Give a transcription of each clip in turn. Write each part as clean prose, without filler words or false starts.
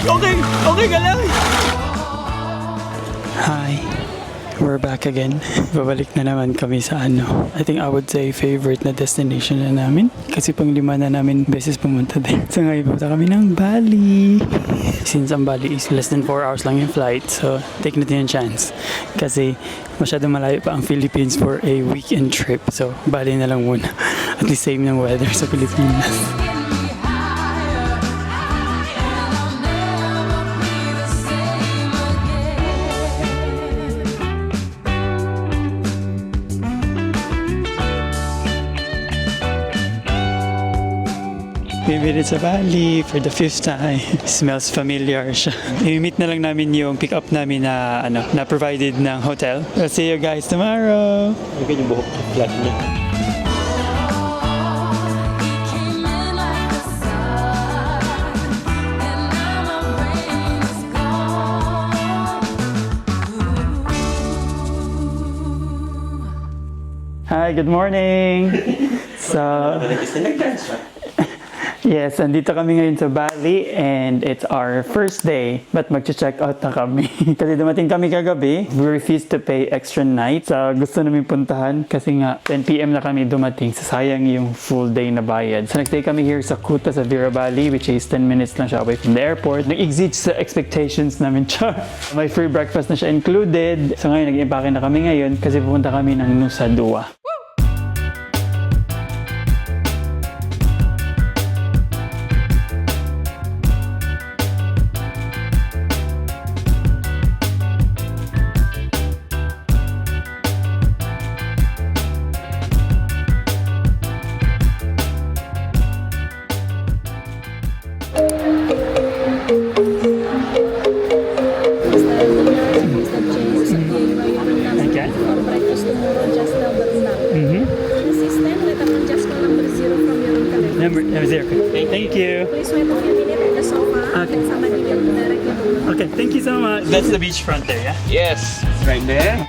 Okay, okay ka lang. Hi, we're back again. Babalik na naman kami sa I think I would say favorite na destination na namin. Kasi pang 5 na namin beses pumunta din. So ngayon pumunta kami ng Bali. Since ang Bali is less than 4 hours lang yung flight, so take natin yung chance. Kasi masyadong malayo pa ang Philippines for a weekend trip. So Bali na lang muna. At least same ng weather sa Pilipinas. We made it sa Bali for the 5th time. Smells familiar siya. I-meet na lang namin yung pick up namin na na provided ng hotel. We'll see you guys tomorrow. Okay, yung buhok flat niya. Hi, good morning. So, yes, andito kami ngayon sa Bali and it's our first day but mag-check out na kami. Kasi dumating kami kagabi, we refused to pay extra night sa gusto namin puntahan kasi nga 10 PM na kami dumating, sayang yung full day na bayad. So nag-stay kami here sa Kuta sa Vera Bali, which is 10 minutes lang siya away from the airport. Nag-exceed sa expectations namin. May free breakfast na siya included. So ngayon nag-impake na kami ngayon kasi pupunta kami ng Nusa Dua. Number 0. Thank you. Please wait a few minutes at the sofa. Okay. Somebody will direct you. Okay, thank you so much. That's the beachfront there, yeah? Yes, right there.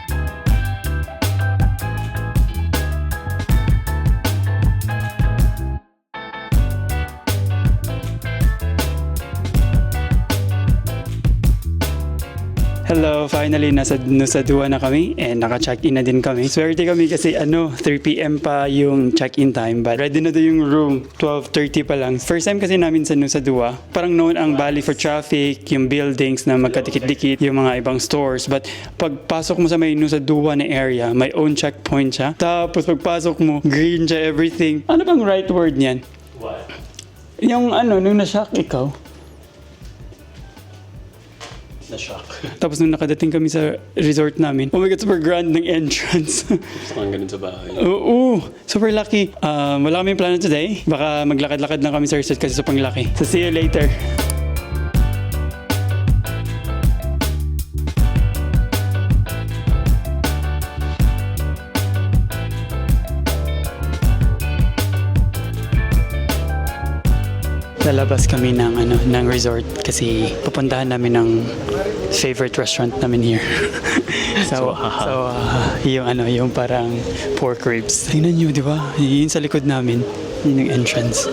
Hello, finally nasa Nusa Dua na kami and naka-check-in na din kami. Swerte kami kasi 3 PM pa yung check-in time but ready na doon yung room, 12:30 pa lang. First time kasi namin sa Nusa Dua. Parang known ang Bali for traffic, yung buildings na magkadikit-dikit, yung mga ibang stores. But pagpasok mo sa may Nusa Dua na area, may own checkpoint siya. Tapos pagpasok mo, green siya everything. Ano bang right word niyan? What? Yung nung na-shock ikaw. Na-shock. Tapos nung nakadating kami sa resort namin, oh my God, super grand ng entrance. Gusto kang ganun sa bahay. Oo, super lucky. Wala kaming plano today. Baka maglakad-lakad lang kami sa resort kasi sobrang laki. So see you later. Lalabas kami ng resort kasi pupuntahan namin ng favorite restaurant namin here. so yung parang pork ribs. Tingnan nyo, di ba? Yun sa likod namin. Yun yung entrance.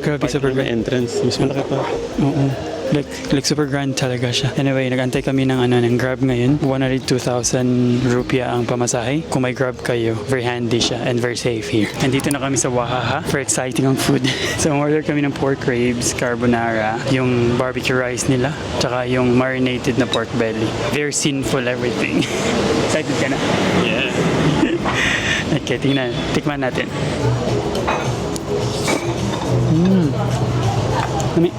Grabe, super May entrance. Mas malaki pa. Oo. Like super grand talaga siya. Anyway, nag-antay kami ng Grab ngayon. 102,000 rupiah ang pamasahe. Kung may Grab kayo, very handy siya and very safe here. Nandito na kami sa Wahaha for exciting ang food. So, order kami ng pork ribs, carbonara, yung barbecue rice nila, tsaka yung marinated na pork belly. Very sinful everything. Excited ka na? Yeah. Okay, tingnan. Tikman natin. Nami.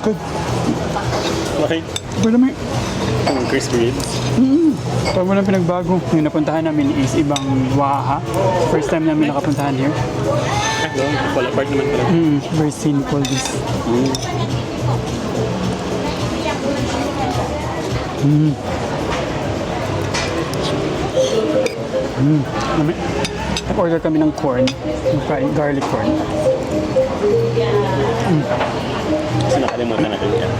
Good. Okay. Pero may Ang crispy ribs. pag walang pinagbago, yung napuntahan namin is ibang Waha. First time namin nakapuntahan here. Fall apart naman pala. Very simple this. Nami. Order kami ng corn, garlic corn. Kasi nakalimutan natin yan.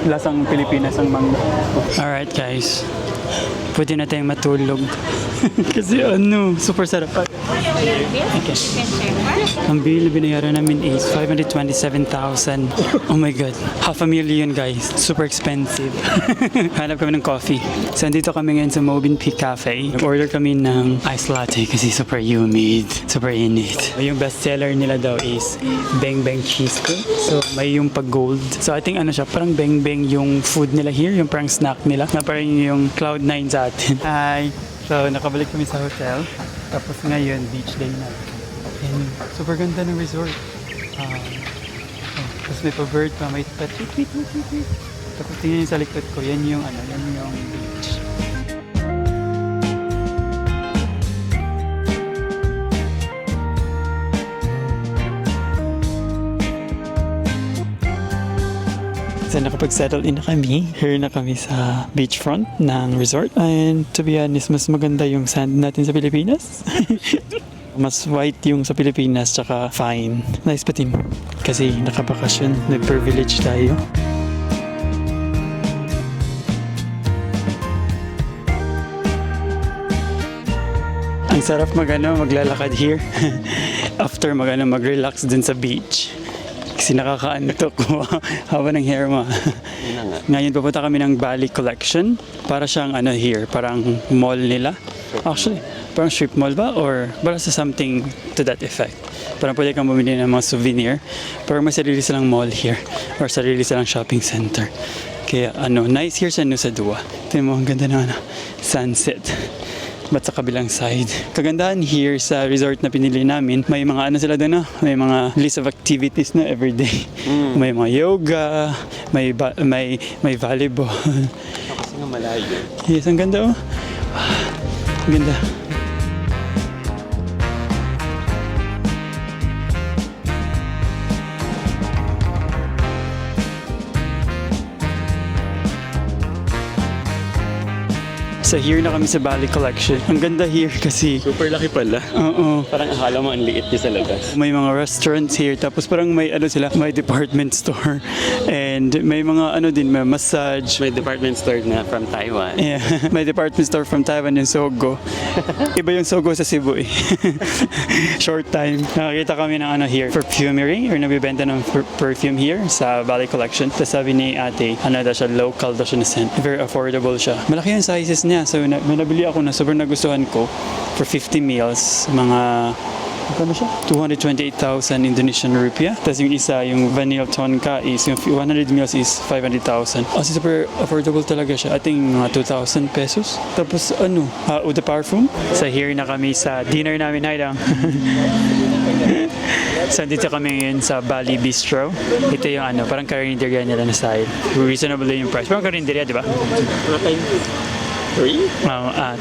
Lasang Pilipinas ang mangga. Alright guys, pwede na tayong matulog. Kasi ano, super sarap. You can share. Ang bill binayaran namin is 527,000. Oh my God. $500,000 guys. Super expensive. Hanap kami ng coffee. So, andito kami ngayon sa Movenpick Cafe. Order kami ng iced latte kasi super humid. Super init. Yung best seller nila daw is Bang Bang Cheese Cake. So, may yung pag-gold. So, I think ano siya, parang Bang Bang yung food nila here. Yung parang snack nila. Na parang yung Cloud9 sa atin. Hi! So, nakabalik kami sa hotel. Tapos ngayon, beach day na. And super ganda ng resort. Tapos may pa-bird pa, may tweet. Tapos tingnan yung sa likod ko, yan yung beach. So nakapag-settle in na kami. Here na kami sa beachfront ng resort. And to be honest, mas maganda yung sand natin sa Pilipinas. Mas white yung sa Pilipinas, tsaka fine. Nice pa din. Kasi nakabakasyon, nag-privilege tayo. Ang sarap maglalakad here. After mag-relax dun sa beach. Kasi nakakaantok ko haba ng hair mo. Ngayon pupunta kami ng Bali Collection. Para siyang here, parang mall nila. Actually, parang strip mall ba? Or basta something to that effect. Parang pwede kang bumili ng mga souvenir. Pero may sarili silang mall here. Or sarili silang shopping center. Kaya nice here sa Nusa Dua. Tingnan mo, ang ganda ng sunset. But sa kabilang side. Kagandahan here sa resort na pinili namin, may mga sila doon, may mga list of activities na everyday. May mga yoga, may volleyball. Kasi nga malayo. Yes, ang ganda Ang ganda. So here na kami sa Bali Collection. Ang ganda here kasi Super laki pala. oo. Parang akala mo ang liit niya sa labas. May mga restaurants here, tapos parang may may department store. And may mga din, may massage. May department store na from Taiwan. Yeah, may department store from Taiwan yung Sogo. Iba yung Sogo sa Cebu eh. Short time. Nakakita kami ng here, perfumery or nabibenta ng perfume here sa Bali Collection. Tapos sabi ni ate, daw siya, local daw siya na scent. Very affordable siya. Malaki yung sizes niya. So may nabili ako na sobrang nagustuhan ko for 50 meals. Mga Magkano siya? 228,000 Indonesian rupiah. Tapos yung isa, yung vanilla tonka is, yung 100 meals is 500,000. Kasi super affordable talaga siya. I think mga 2,000 pesos. Tapos Eau de Parfum. So here na kami sa dinner namin. Hi lang. So dito kami ngayon sa Bali Bistro. Ito yung parang karinderya nila na style. Reasonable yung price. Parang karinderya, di ba?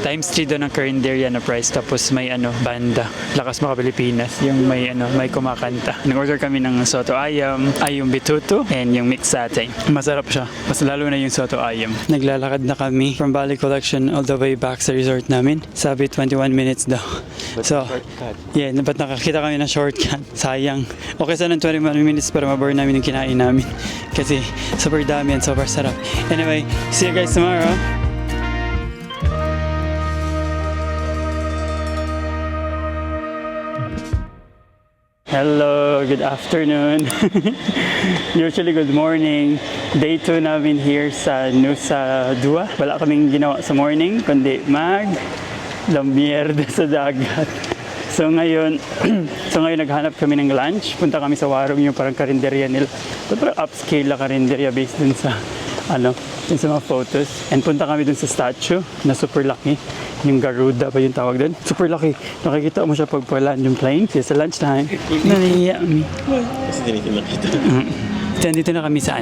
Times 3 doon ang karinderya na price. Tapos may banda. Lakas Maka Pilipinas. Yung may kumakanta. Nag-order kami ng soto ayam, yung bituto, and yung mixed satay. Masarap siya. Mas lalo na yung soto ayam. Naglalakad na kami from Bali Collection all the way back sa resort namin. Sabi 21 minutes daw. So, yeah, ba't nakakita kami ng shortcut? Sayang. Okay sana ng 21 minutes para maburn namin yung kinain namin. Kasi super dami and super sarap. Anyway, see you guys tomorrow. Hello, good afternoon. Usually good morning. Day 2 namin here sa Nusa Dua. Wala kaming ginawa sa morning, kundi lamierda sa dagat. So ngayon naghanap kami ng lunch. Punta kami sa Warung, yung parang karinderya nila. Parang upscale na karinderya based dun sa dun sa mga photos. And punta kami dun sa statue na super laki. Yung Garuda ba yung tawag doon? Super laki. Nakikita mo siya pag pa-land yung plane. Kasi sa lunchtime, naliya kami. Kasi tinitin nakita. Dito na kami sa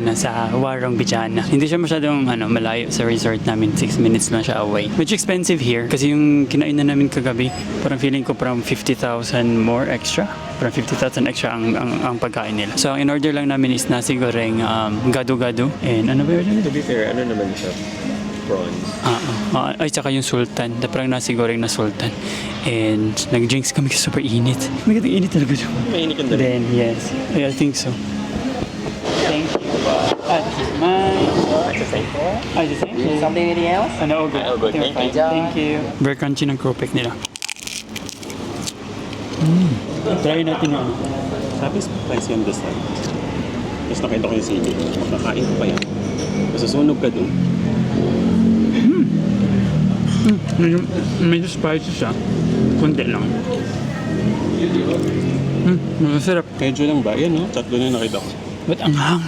Warung Bijana. Hindi siya masyadong malayo sa resort namin. 6 minutes lang siya away. Medyo expensive here kasi yung kinainan namin kagabi, parang feeling ko parang 50,000 more extra. Parang 50,000 extra ang pagkain nila. So ang in-order lang namin is nasi goreng gado-gado. And ano ba yun? To be fair, naman siya? Prawns. Ay, tsaka yung sultan. Parang nasi goreng na sultan. And nag-drinks kami kasi super init. May katang init talaga siya. Mainit yung dalawa. Then, yes. I think so. Thank you. This is mine. Ay, the same? Something anything else? Ano, all good. Oh, good. We're Thank fine. you. Thank you. Very crunchy ng Cropek nila. Try natin yung Sabi spicy on this side. Tapos nakita ko yung sili. Makakain ko pa yan. Masusunog ka dun. medyo spicy siya. Kunti lang. Masarap. Medyo lang ba? Yan, no? Tatlo na nakita ko. Ba't ang hang?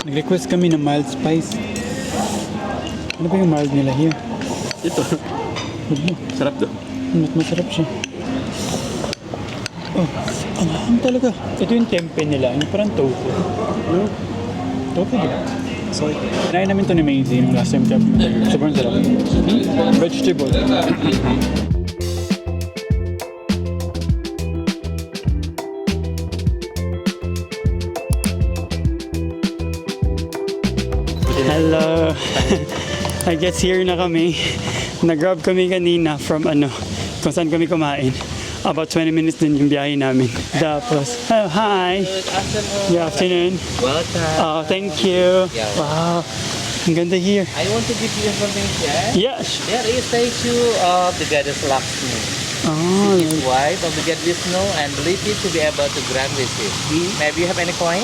Nag-request kami ng mild spice. Ano ba yung mild nila here? Ito. Sarap daw. Masarap siya. Oh, ang hang talaga. Ito yung tempeh nila. Yung parang tofu. No? Tofu din. Soy. Kinain namin ito ni Maisie yung last time kami. Sobrang sarap. Vegetable. Hello. I guess here na kami. Nag-grab kami kanina from kung saan kami kumain. About 20 minutes din yung biyahe namin. Tapos, oh, hi. Good afternoon. Good afternoon. Welcome. Oh, thank you. Yeah. Wow. Ang ganda here. I want to give you information. Yes. There is statue of the goddess Lakshmi. Oh, She is wife of the god Vishnu and believed to be able to grant wishes. Maybe you have any coin?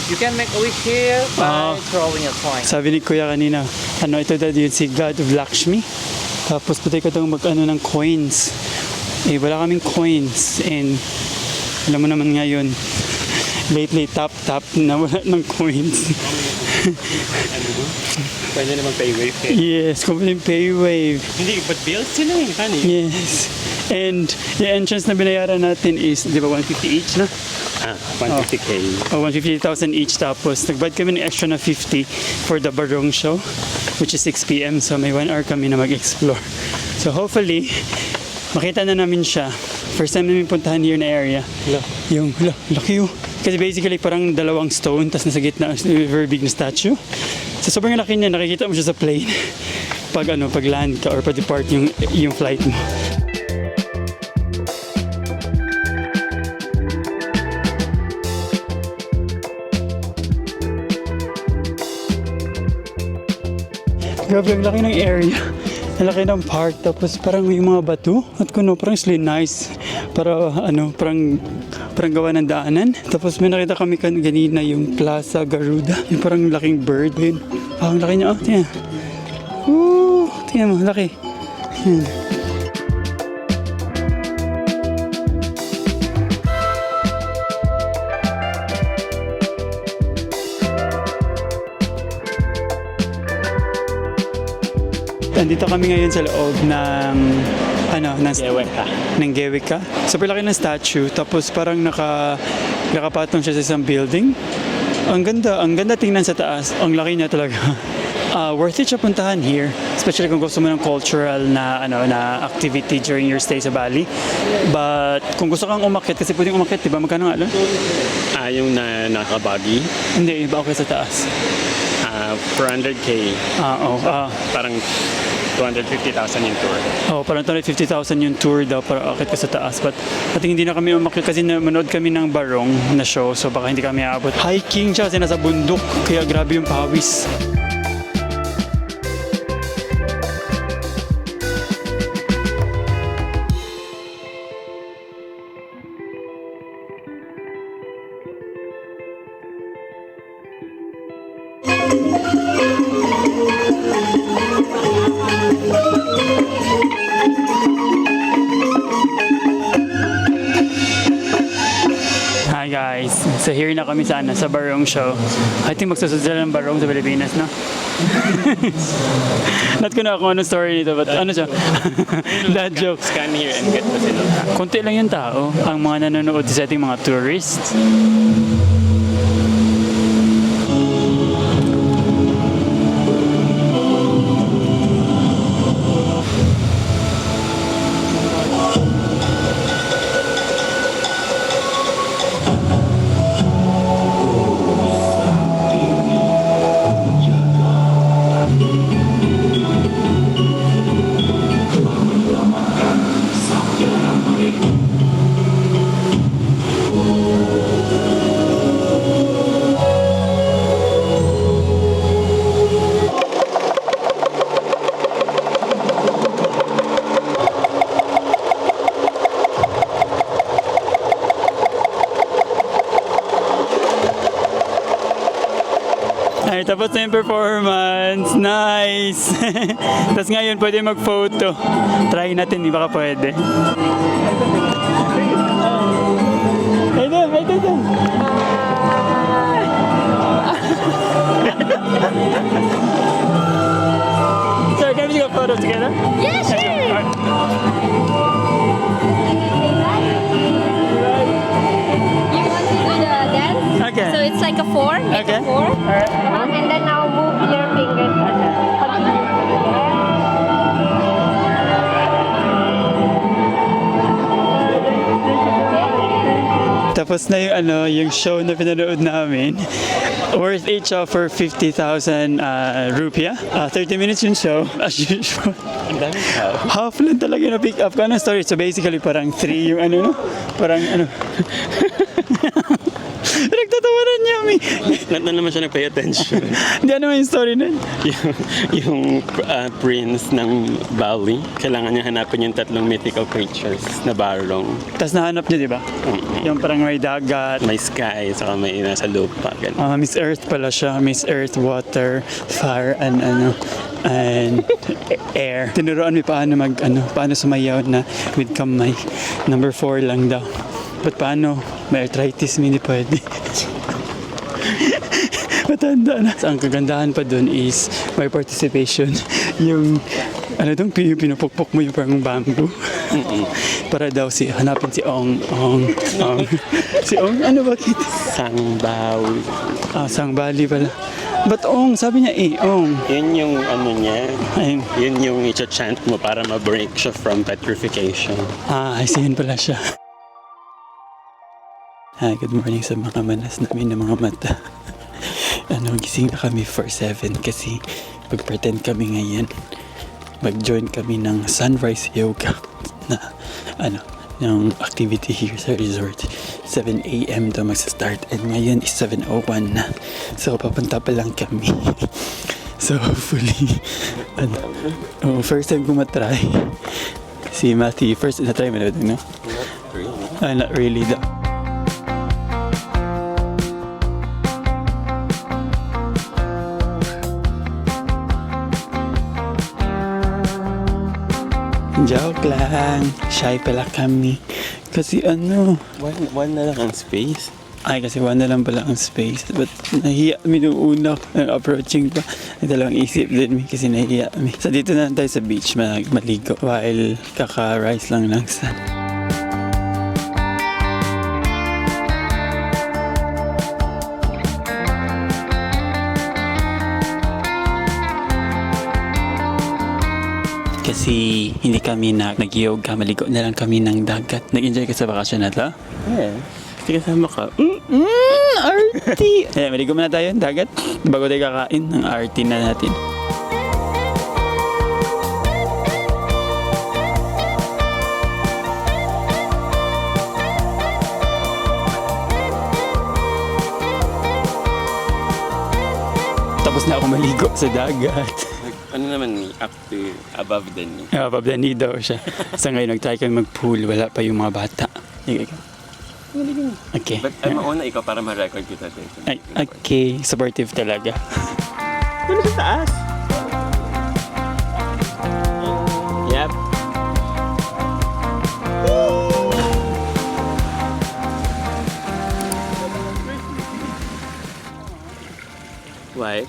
You can make a wish here by throwing a coin. sabi ni Kuya kanina, ito daw yun si God of Lakshmi. Tapos pwede ka daw ng coins. Eh, wala kaming coins. And alam mo naman ngayon, lately tap na wala ng coins. Pwede naman paywave kayo. Yes, complete paywave. Hindi, but bills sila eh. Kani? Yes. And yung entrance na binayaran natin is, di ba, 150 each na? 150K. O 150,000 each, tapos nagbayad kami ng extra na 50 for the Barong show, which is 6 p.m. So may 1 hour kami na mag-explore. So hopefully, makita na namin siya. First time namin puntahan here na area. Yung, laki yun. Kasi basically parang dalawang stone, tas nasa gitna, very big na statue. So sobrang laki niya, nakikita mo siya sa plane. Pag land ka or pag-depart yung flight mo. Grabe, ang laki ng area. Ang laki ng park. Tapos parang yung mga bato. At parang sli nice. Para parang gawa ng daanan. Tapos may nakita kami kanina yung Plaza Garuda. Yung parang laking bird. Yun. Ang laki niya. Oh, tingnan. Woo! Tingnan mo, laki. Yan. Nandito kami ngayon sa loob ng ng Gewika. Super laki ng statue, tapos parang nakapatong siya sa isang building. Ang ganda tingnan sa taas. Ang laki niya talaga. Worth it siya puntahan here, especially kung gusto mo ng cultural na activity during your stay sa Bali. But kung gusto kang umakyat, kasi pwedeng umakyat, di ba? Magkano nga lang? Yung nakabagi. Hindi, iba okay sa taas. 400K. Parang 250,000 yung tour. Parang 250,000 yung tour daw para akit ka sa taas. But I think hindi na kami umakyat kasi manood kami ng Barong na show, so baka hindi kami aabot. Hiking siya kasi nasa bundok, kaya grabe yung pawis. Hi guys, so here na kami sa Barong show. I think magsusunod sila ng Barong sa Pilipinas, no? Not ko na kung anong story nito, but ano siya? That joke. Scan here and get the sila. Konti lang yung tao, ang mga nanonood sa ating mga tourists. Ay, tapos na yung performance. Nice! Tapos ngayon, pwede mag-photo. Try natin, di baka pwede. Ay, doon, ay, doon. So, can we take a photo together? Yeah, sure. You want to do the dance? Okay. So it's like a four. Make Okay. a four. And then now move your fingers. Tapos na yung yung show na pinanood namin. Worth each for 50,000 rupiah. 30 minutes yung show, as usual. Ang daming tao. Half lang talaga na pick up ka ng story. So basically parang 3 yung no? Parang Nagtatawanan niya, Mi. Na naman siya nag-pay attention. Hindi naman yung story nun. yung prince ng Bali, kailangan niya hanapin yung 3 mythical creatures na barong. Tapos nahanap niya, di ba? Yung parang may dagat. May sky, saka may nasa lupa. Ganun. Miss Earth pala siya. Miss Earth, water, fire, and air. Tinuruan mi paano sumayaw na with kamay. Number 4 lang daw. But paano? May arthritis, hindi pwede. Matanda na. Ang kagandahan pa dun is may participation. Yung pinupukpok mo yung parang bamboo. Para daw hanapin si Ong. Si Ong? Ano bakit? Sangbawi. Sangbali pala. But Ong, sabi niya Ong. Yun yung niya. Ayun. Yun yung i-chant mo para ma-break siya from petrification. I see, yun pala siya. Hi, good morning sa mga manas namin ng mga mata. Gising na kami for 7 kasi pag-pretend kami ngayon. Mag-join kami ng sunrise yoga na ng activity here sa resort. 7 a.m. daw magsa-start and ngayon is 7:01 na. So papunta pa lang kami. So hopefully first time ko matry. Si Matthew, first na-try mo na, no? Not really daw. Joke lang. Shy pala kami. Kasi One na lang ang space. Ay, kasi 1 na lang pala ang space. But nahiya mi nung una ng approaching pa. Nagdalawang isip din mi kasi nahiya mi. So dito na lang tayo sa beach maligo while kaka-rise lang ng sun. Kasi hindi kami nag-yoga, maligo na lang kami ng dagat. Nag-enjoy ka sa bakasyon na to? Yeah. Kasi kasama ka. Arty! Ayan, maligo muna tayo ng dagat bago tayo kakain ng arty na natin. Tapos na ako maligo sa dagat. Ano naman ni? Up to above the knee. Above the knee daw siya. Sa ngayon, nag-try kami mag-pool. Wala pa yung mga bata. Ikaw. Okay. But mauna ikaw para ma-record kita din. Ay, okay. Supportive talaga. Ano sa taas? Yep. Why?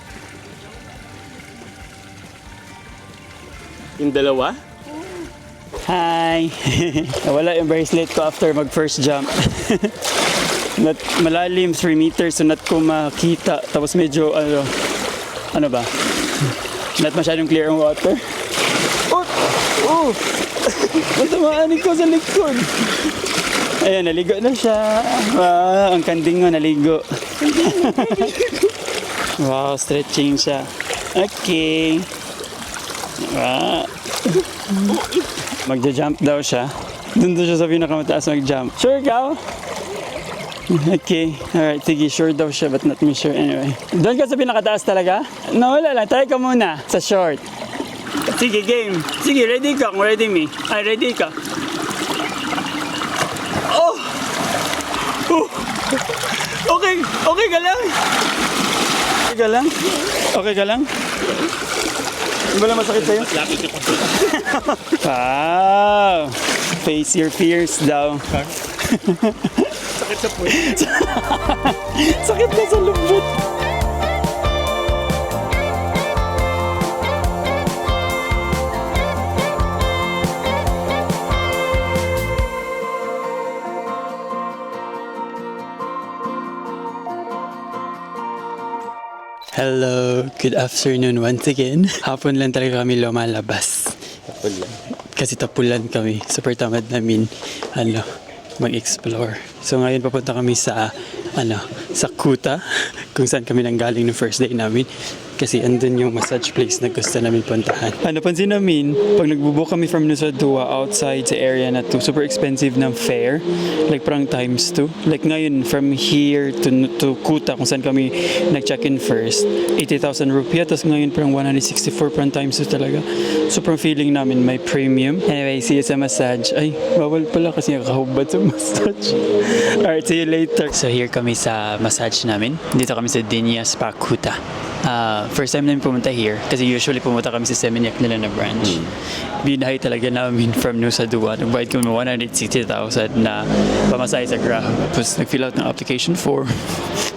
Yung dalawa? Hi! Nawala yung bracelet ko after mag first jump. Malalim 3 meters so not ko makita. Tapos medyo ano ba? Not masyadong clear ang water. Oh! Matamaan ko sa likod. Ayan, naligo na siya. Wow, ang kanding mo naligo. Wow, stretching siya. Okay. Wow. Magja-jump daw siya. Doon siya sa pinakamataas mag-jump. Sure ka? Okay. Alright, sige. Sure daw siya but not me sure anyway. Doon ka sa pinakataas talaga? No, wala lang. Try ka muna sa short. Sige, game. Sige, ready ka. Kung ready me. Ay, ready ka. Oh! Okay. Okay ka lang. ka lang? Okay ka lang? Wala masakit sa'yo? Mas lapit yung Wow! Face your fears daw. sakit sa puwet. Sakit na sa lubot. Hello, good afternoon once again. Hapon lang talaga kami lumalabas. Kasi tapulan kami. Super tamad namin mag-explore. So ngayon papunta kami sa sa Kuta, kung saan kami nanggaling ng first day namin. Kasi andun yung massage place na gusto namin puntahan. Napansin namin, pag nagbubook kami from Nusa Dua outside sa area na to, super expensive ng fare. Like parang times 2. Like ngayon, from here to Kuta, kung saan kami nag-check-in first, 80,000 rupiah. Tapos ngayon parang 164, parang times 2 talaga. So parang feeling namin may premium. Anyway, see you sa massage. Ay, bawal pala kasi nakahubad sa massage. Alright, see you later. So here kami sa massage namin. Dito kami sa Dinya Spa Kuta. First time namin pumunta here kasi usually pumunta kami sa Seminyak nila na branch. Binahay talaga namin from Nusa Dua. Nagbayad kami 160,000 na pamasahe sa Grab. Tapos nag-fill out ng application form,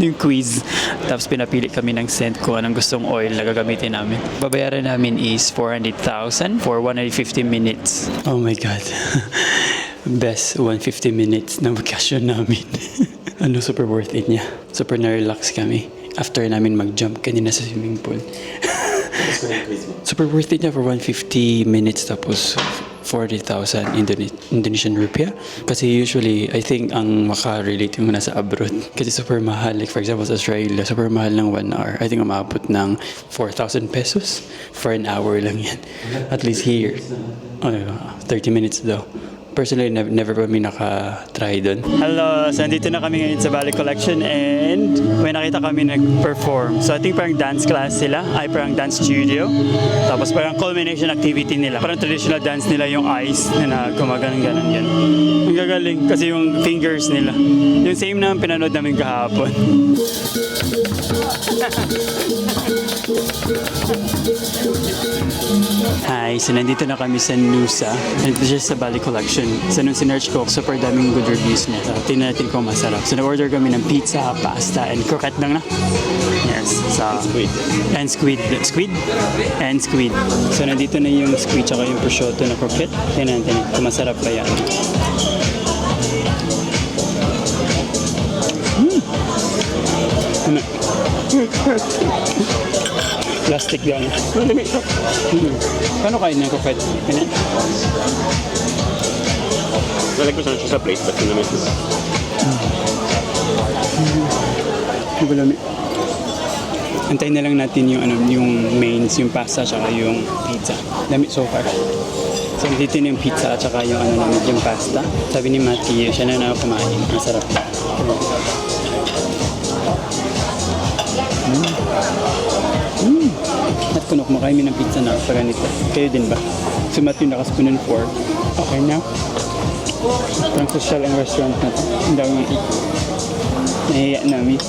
yung quiz. Tapos pinapili kami ng scent kung anong gustong oil na gagamitin namin. Babayaran namin is 400,000 for 150 minutes. Oh my God. Best 150 minutes na vacation namin. Super worth it niya. Super na-relax kami after namin mag-jump kanina sa swimming pool. Super worth it niya for 150 minutes tapos 40,000 Indonesian rupiah. Kasi usually, I think ang maka-relate yung nasa abroad. Kasi super mahal. Like for example, sa Australia, super mahal ng 1 hour. I think umabot ng 4,000 pesos for an hour lang yan. At least here, 30 minutes daw. Personally, never pa kami naka-try doon. Hello! So, nandito na kami ngayon sa Bali Collection and may nakita kami nag-perform. So, I think parang dance class sila. Ay, parang dance studio. Tapos parang culmination activity nila. Parang traditional dance nila yung eyes na gumaganon-ganon yan. Ang gagaling kasi yung fingers nila. Yung same na pinanood namin kahapon. Hi, so nandito na kami sa Nusa. Nandito siya sa Bali Collection. So nung sinerch ko, super daming good reviews niya. So tingnan natin kung masarap. So nag-order kami ng pizza, pasta, and croquette lang na. Yes, so... Squid. And squid. Squid? And squid. So nandito na yung squid tsaka yung prosciutto na croquette. Tingnan natin kung masarap pa yan. Plastic yan. Paano kain ng croquette? Nalagay ko siya sa plate, ba't naman ito? Malami. Antayin na lang natin yung mains, yung pasta, tsaka yung pizza. Lamit so far. So, dito na yung pizza, tsaka yung yung pasta. Sabi ni Matthew, siya na kumain. Ang sarap. At kuno, kumakain ng pizza na sa ganito. Kayo din ba? So, Matthew nakaspoon ng 4. Okay na. Parang social ang restaurant na to. Ang dami ng nahiya namin.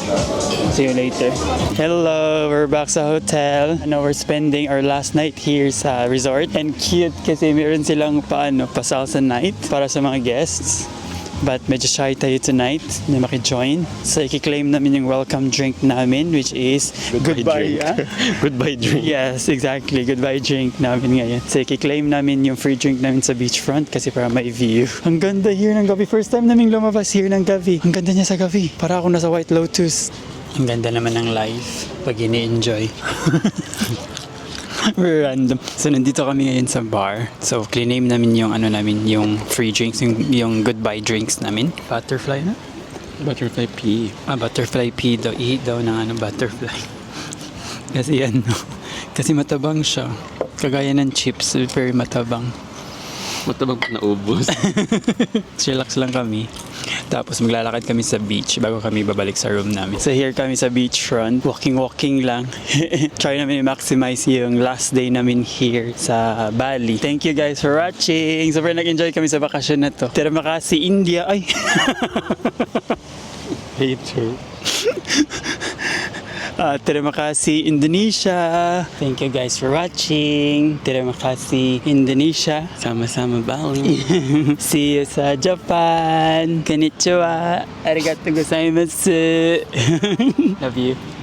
See you later. Hello! We're back sa hotel. We're spending our last night here sa resort. And cute kasi meron silang pa-salsa night para sa mga guests. But medyo shy tayo tonight na maki-join. So, i-claim namin yung welcome drink namin, which is goodbye. Goodbye drink. Yes, exactly. Goodbye drink namin ngayon. So, i-claim namin yung free drink namin sa beachfront kasi para may view. Ang ganda here ng gabi. First time namin lumabas here ng gabi. Ang ganda niya sa gabi. Para ako nasa White Lotus. Ang ganda naman ng life pag ini-enjoy. Random. So, nandito kami ngayon sa bar. So, clean-name namin yung yung free drinks, yung goodbye drinks namin. Butterfly na? Butterfly pea. Butterfly pea daw. I-eat daw ng butterfly. Kasi kasi matabang siya. Kagaya ng chips, very matabang. Matabang na ubos. Relax lang kami. Tapos maglalakad kami sa beach bago kami babalik sa room namin. So here kami sa beachfront. Walking lang. Try namin i-maximize yung last day namin here sa Bali. Thank you guys for watching. Super nag-enjoy kami sa bakasyon na to. Terima kasih India. Ay! Hater. Terima kasih Indonesia. Thank you guys for watching. Terima kasih Indonesia. Sama-sama Bali. See you sa Japan. Konnichiwa. Arigatou gozaimasu. Love you.